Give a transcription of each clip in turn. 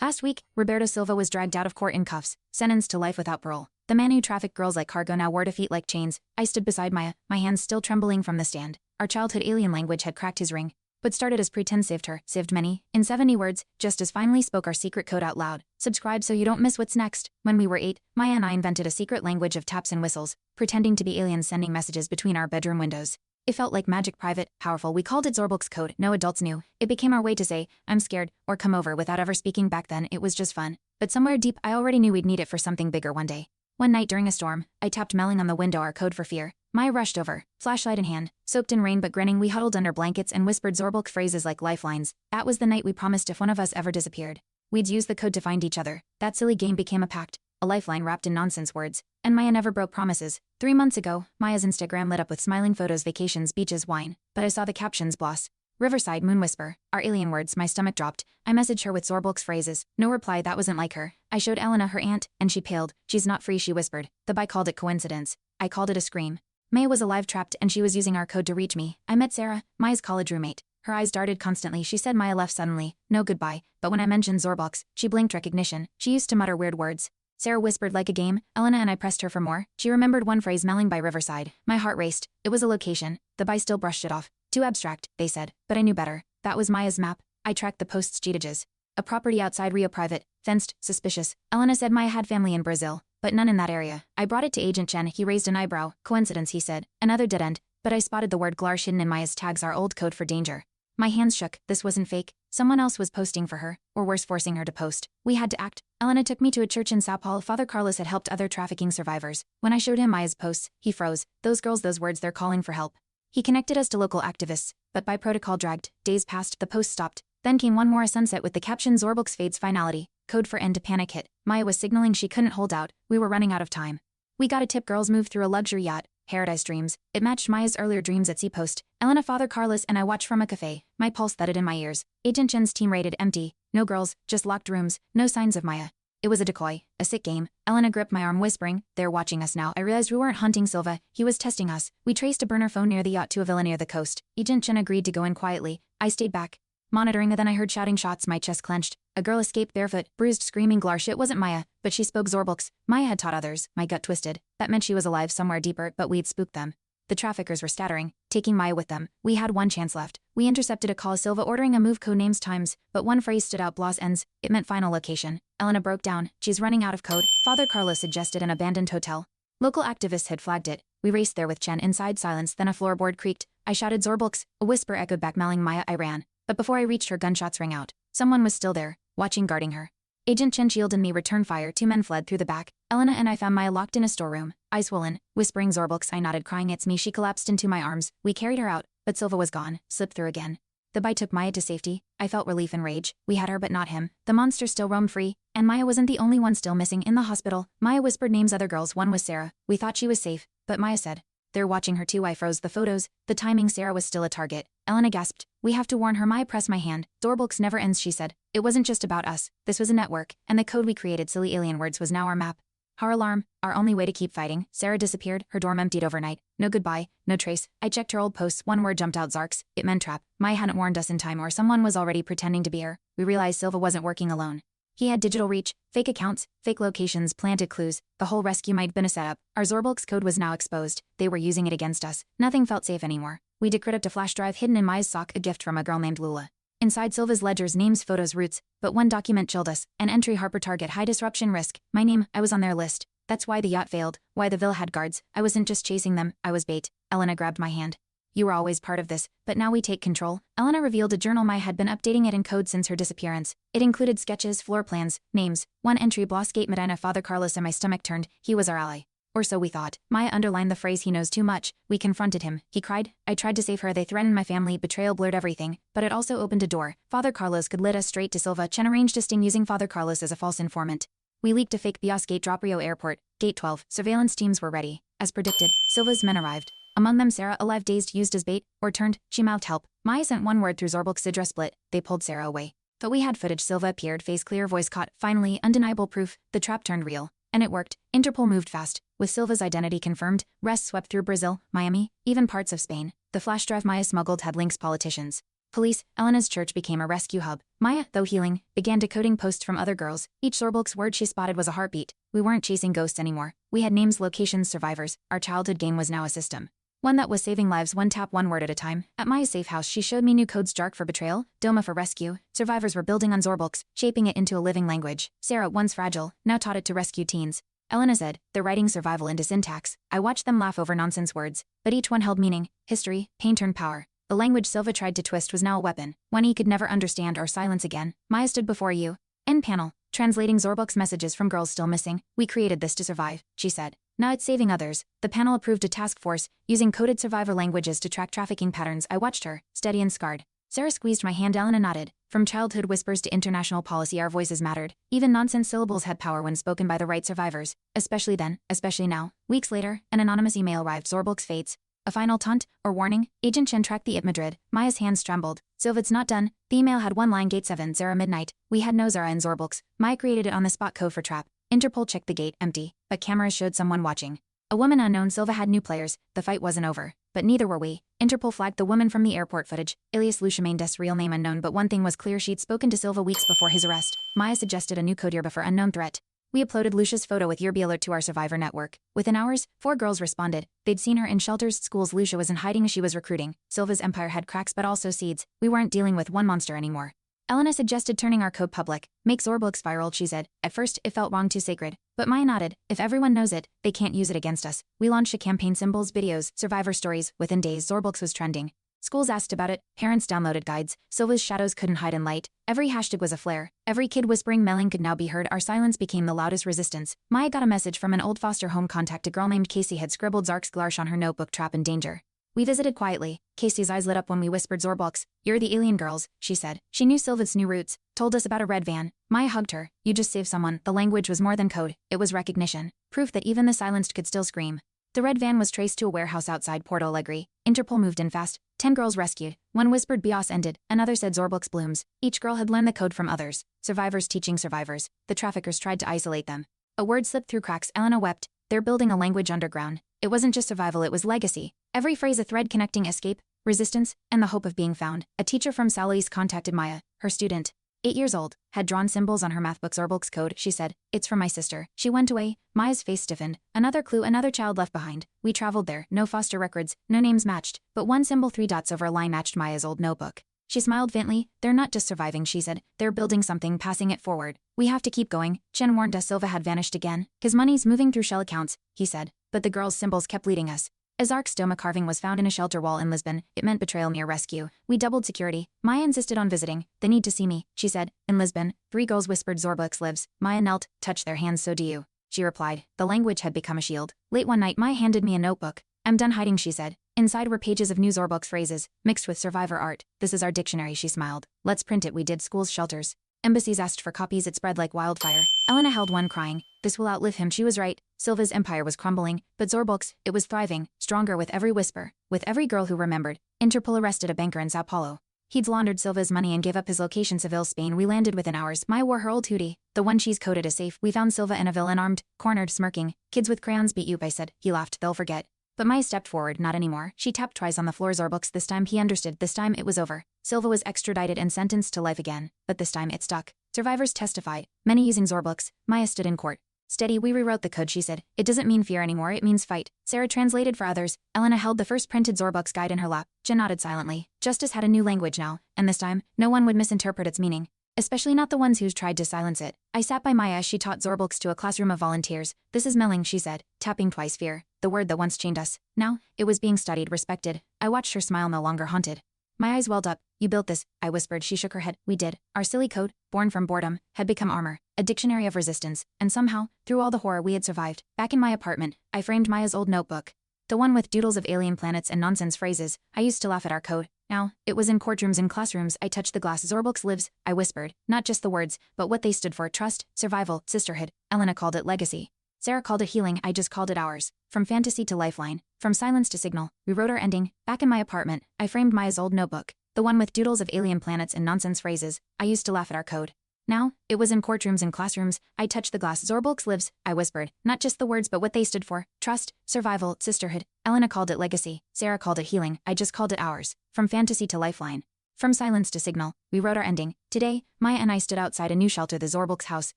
Last week, Roberto Silva was dragged out of court in cuffs, sentenced to life without parole. The man who trafficked girls like cargo now wore defeat like chains. I stood beside Maya, my hands still trembling from the stand. Our childhood alien language had cracked his ring. But started as pretend saved her, saved many, in 70 words, just as finally spoke our secret code out loud. Subscribe so you don't miss what's next. When we were 8, Maya and I invented a secret language of taps and whistles, pretending to be aliens sending messages between our bedroom windows. It felt like magic, private, powerful. We called it Zorbalk's code. No adults knew. It became our way to say, I'm scared, or come over without ever speaking. Back then, it was just fun. But somewhere deep, I already knew we'd need it for something bigger one day. One night during a storm, I tapped Melling on the window, our code for fear. Maya rushed over, flashlight in hand, soaked in rain but grinning. We huddled under blankets and whispered Zorbalk phrases like lifelines. That was the night we promised if one of us ever disappeared, we'd use the code to find each other. That silly game became a pact, a lifeline wrapped in nonsense words. And Maya never broke promises. 3 months ago, Maya's Instagram lit up with smiling photos, vacations, beaches, wine. But I saw the captions gloss. Riverside, moon whisper, our alien words. My stomach dropped. I messaged her with Zorbalk's phrases. No reply. That wasn't like her. I showed Elena, her aunt, and she paled. She's not free, she whispered. The bi called it coincidence. I called it a scream. Maya was alive, trapped, and she was using our code to reach me. I met Sarah, Maya's college roommate. Her eyes darted constantly. She said Maya left suddenly. No goodbye. But when I mentioned Zorbalk's, she blinked recognition. She used to mutter weird words. Sarah whispered like a game. Elena and I pressed her for more. She remembered one phrase, Melling by Riverside. My heart raced. It was a location. The bi still brushed it off. Too abstract, they said. But I knew better. That was Maya's map. I tracked the post's GTAs. A property outside Rio, private, fenced, suspicious. Elena said Maya had family in Brazil, but none in that area. I brought it to Agent Chen. He raised an eyebrow. Coincidence, he said. Another dead end. But I spotted the word Glarsh hidden in Maya's tags, our old code for danger. My hands shook. This wasn't fake. Someone else was posting for her, or worse, forcing her to post. We had to act. Elena took me to a church in Sao Paulo. Father Carlos had helped other trafficking survivors. When I showed him Maya's posts, he froze. Those girls, those words, they're calling for help. He connected us to local activists, but by protocol dragged. Days passed, the post stopped. Then came one more, a sunset with the caption Zorbalk's fades finality. Code for end to panic hit. Maya was signaling she couldn't hold out. We were running out of time. We got a tip, girls moved through a luxury yacht. Paradise Dreams. It matched Maya's earlier dreams at Sea Post. Elena, Father Carlos, and I watched from a cafe. My pulse thudded in my ears. Agent Chen's team rated empty. No girls, just locked rooms, no signs of Maya. It was a decoy, a sick game. Elena gripped my arm, whispering, they're watching us now. I realized we weren't hunting Silva. He was testing us. We traced a burner phone near the yacht to a villa near the coast. Agent Chen agreed to go in quietly. I stayed back, monitoring. Then I heard shouting, shots. My chest clenched. A girl escaped, barefoot, bruised, screaming Glarsh. It wasn't Maya, but she spoke Zorbalk's. Maya had taught others. My gut twisted. That meant she was alive somewhere deeper, but we'd spooked them. The traffickers were scattering, taking Maya with them. We had one chance left. We intercepted a call, Silva ordering a move, code names times, but one phrase stood out, Blas ends. It meant final location. Elena broke down. She's running out of code. Father Carlos suggested an abandoned hotel. Local activists had flagged it. We raced there with Chen. Inside, silence. Then a floorboard creaked. I shouted Zorbalk's. A whisper echoed back, Melling Maya. I ran. But before I reached her, gunshots rang out. Someone was still there, watching, guarding her. Agent Chen shielded me, returned fire. 2 men fled through the back. Elena and I found Maya locked in a storeroom, eyes swollen, whispering Zorbalk's. I nodded, crying, it's me. She collapsed into my arms. We carried her out, but Silva was gone, slipped through again. The bi took Maya to safety. I felt relief and rage. We had her but not him. The monster still roamed free, and Maya wasn't the only one still missing. In the hospital, Maya whispered names, other girls. One was Sarah. We thought she was safe, but Maya said, they're watching her too. I froze. The photos, the timing. Sarah was still a target. Elena gasped. We have to warn her. Maya pressed my hand. Zorbalk's never ends, she said. It wasn't just about us. This was a network, and the code we created, silly alien words, was now our map. Our alarm, our only way to keep fighting. Sarah disappeared, her dorm emptied overnight. No goodbye, no trace. I checked her old posts. One word jumped out, Zarks. It meant trap. Maya hadn't warned us in time, or someone was already pretending to be her. We realized Silva wasn't working alone. He had digital reach, fake accounts, fake locations, planted clues. The whole rescue might have been a setup. Our Zorbalk's code was now exposed. They were using it against us. Nothing felt safe anymore. We decrypted a flash drive hidden in Maya's sock, a gift from a girl named Lula. Inside, Silva's ledgers, names, photos, routes. But one document chilled us. An entry, Harper target, high disruption risk. My name, I was on their list. That's why the yacht failed, why the villa had guards. I wasn't just chasing them, I was bait. Elena grabbed my hand. You were always part of this, but now we take control. Elena revealed a journal. Maya had been updating it in code since her disappearance. It included sketches, floor plans, names. One entry, Blossgate Medina. Father Carlos, and my stomach turned. He was our ally. Or so we thought. Maya underlined the phrase, he knows too much. We confronted him. He cried. I tried to save her. They threatened my family. Betrayal blurred everything. But it also opened a door. Father Carlos could lead us straight to Silva. Chen arranged a sting using Father Carlos as a false informant. We leaked a fake Bios gate drop, Rio Airport, Gate 12. Surveillance teams were ready. As predicted, Silva's men arrived. Among them Sarah, alive, dazed, used as bait, or turned. She mouthed help. Maya sent one word through Zorbalk's Sidra split. They pulled Sarah away. But we had footage. Silva appeared, face clear, voice caught. Finally, undeniable proof. The trap turned real. And it worked. Interpol moved fast. With Silva's identity confirmed, rest swept through Brazil, Miami, even parts of Spain. The flash drive Maya smuggled had links, politicians. Police, Elena's church became a rescue hub. Maya, though healing, began decoding posts from other girls. Each Zorbulk's word she spotted was a heartbeat. We weren't chasing ghosts anymore. We had names, locations, survivors. Our childhood game was now a system. One that was saving lives one tap, one word at a time. At Maya's safe house, she showed me new codes: Jark for betrayal, Doma for rescue. Survivors were building on Zorbulks, shaping it into a living language. Sarah, once fragile, now taught it to rescue teens. Elena said, they're writing survival into syntax. I watched them laugh over nonsense words, but each one held meaning, history, pain turned power. The language Silva tried to twist was now a weapon, one he could never understand or silence again. Maya stood before you. End panel. Translating Zorbulk's messages from girls still missing. We created this to survive, she said. Now it's saving others. The panel approved a task force, using coded survivor languages to track trafficking patterns. I watched her, steady and scarred. Sarah squeezed my hand. Elena nodded. From childhood whispers to international policy, our voices mattered. Even nonsense syllables had power when spoken by the right survivors. Especially then, especially now. Weeks later, an anonymous email arrived. Zorbulk's fates. A final taunt, or warning. Agent Chen tracked the IT Madrid. Maya's hands trembled. Silva, it's not done. The email had one line: Gate 7, Zara midnight. We had no Zara in Zorbulks. Maya created it on the spot. Code for trap. Interpol checked the gate, empty, but cameras showed someone watching. A woman unknown. Silva had new players. The fight wasn't over, but neither were we. Interpol flagged the woman from the airport footage, alias Lucia Mendes, real name unknown, but one thing was clear: she'd spoken to Silva weeks before his arrest. Maya suggested a new code: Yerba for unknown threat. We uploaded Lucia's photo with Yerba alert to our survivor network. Within hours, 4 girls responded. They'd seen her in shelters, schools. Lucia was in hiding. She was recruiting. Silva's empire had cracks but also seeds. We weren't dealing with one monster anymore. Elena suggested turning our code public. Make Zorbulks viral, she said. At first, it felt wrong, too sacred. But Maya nodded. If everyone knows it, they can't use it against us. We launched a campaign: symbols, videos, survivor stories. Within days, Zorbulks was trending. Schools asked about it, parents downloaded guides. Silva's shadows couldn't hide in light. Every hashtag was a flare. Every kid whispering Melling could now be heard. Our silence became the loudest resistance. Maya got a message from an old foster home contact. A girl named Casey had scribbled Zark's Glarsh on her notebook: trap in danger. We visited quietly. Casey's eyes lit up when we whispered Zorbulks. You're the alien girls, she said. She knew Silva's new roots, told us about a red van. Maya hugged her. You just saved someone. The language was more than code. It was recognition. Proof that even the silenced could still scream. The red van was traced to a warehouse outside Porto Alegre. Interpol moved in fast. 10 girls rescued. One whispered Bios ended. Another said Zorbulks blooms. Each girl had learned the code from others. Survivors teaching survivors. The traffickers tried to isolate them. A word slipped through cracks. Elena wept. They're building a language underground. It wasn't just survival, it was legacy. Every phrase a thread connecting escape, resistance, and the hope of being found. A teacher from Salis contacted Maya. Her student, 8 years old, had drawn symbols on her mathbook. Zorbulks code, she said. It's from my sister. She went away. Maya's face stiffened. Another clue, another child left behind. We traveled there. No foster records, no names matched, but one symbol, 3 dots over a line, matched Maya's old notebook. She smiled faintly. They're not just surviving, she said. They're building something, passing it forward. We have to keep going. Chen warned us. Silva had vanished again. His money's moving through shell accounts, he said. But the girls' symbols kept leading us. As Zark's Doma carving was found in a shelter wall in Lisbon, it meant betrayal near rescue. We doubled security. Maya insisted on visiting. They need to see me, she said. In Lisbon, 3 girls whispered Zorbulks lives. Maya knelt, touched their hands. So do you, she replied. The language had become a shield. Late one night, Maya handed me a notebook. I'm done hiding, she said. Inside were pages of new Zorbulks phrases, mixed with survivor art. This is our dictionary, she smiled. Let's print it. We did. Schools, shelters. Embassies asked for copies. It spread like wildfire. Elena held one, crying. This will outlive him. She was right. Silva's empire was crumbling, but Zorbulks, it was thriving, stronger with every whisper, with every girl who remembered. Interpol arrested a banker in Sao Paulo. He'd laundered Silva's money and gave up his location. Seville, Spain. We landed within hours. Maya wore her old hoodie, the one she's coded as safe. We found Silva in a villa, unarmed, cornered, smirking. Kids with crayons beat you up, I said. He laughed. They'll forget. But Maya stepped forward. Not anymore. She tapped twice on the floor. Zorbulks. This time he understood. This time it was over. Silva was extradited and sentenced to life again. But this time it stuck. Survivors testified, many using Zorbulks. Maya stood in court. Steady, we rewrote the code, she said. It doesn't mean fear anymore, it means fight. Sarah translated for others. Elena held the first printed Zorbulks guide in her lap. Jen nodded silently. Justice had a new language now, and this time, no one would misinterpret its meaning. Especially not the ones who's tried to silence it. I sat by Maya as she taught Zorbulks to a classroom of volunteers. This is Melling, she said, tapping twice. Fear, the word that once chained us. Now, it was being studied, respected. I watched her smile, no longer haunted. My eyes welled up. You built this, I whispered. She shook her head. We did. Our silly code, born from boredom, had become armor, a dictionary of resistance, and somehow, through all the horror, we had survived. Back in my apartment, I framed Maya's old notebook. The one with doodles of alien planets and nonsense phrases. I used to laugh at our code. Now, it was in courtrooms and classrooms. I touched the glass. Zorbulks lives, I whispered. Not just the words, but what they stood for: trust, survival, sisterhood. Elena called it legacy. Sarah called it healing. I just called it ours. From fantasy to lifeline, from silence to signal, we wrote our ending. Back in my apartment, I framed Maya's old notebook. The one with doodles of alien planets and nonsense phrases. I used to laugh at our code. Now, it was in courtrooms and classrooms. I touched the glass. Zorbulks lives, I whispered. Not just the words, but what they stood for: trust, survival, sisterhood. Elena called it legacy. Sarah called it healing. I just called it ours. From fantasy to lifeline. From silence to signal, we wrote our ending. Today, Maya and I stood outside a new shelter, the Zorbulk's house.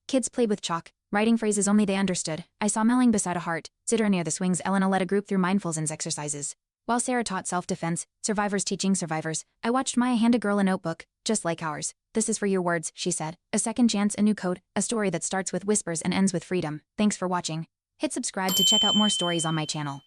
Kids played with chalk, writing phrases only they understood. I saw Melling beside a heart, Zitter near the swings. Elena led a group through mindfulness exercises, while Sarah taught self-defense, survivors teaching survivors. I watched Maya hand a girl a notebook, just like ours. This is for your words, she said. A second chance, a new code, a story that starts with whispers and ends with freedom. Thanks for watching. Hit subscribe to check out more stories on my channel.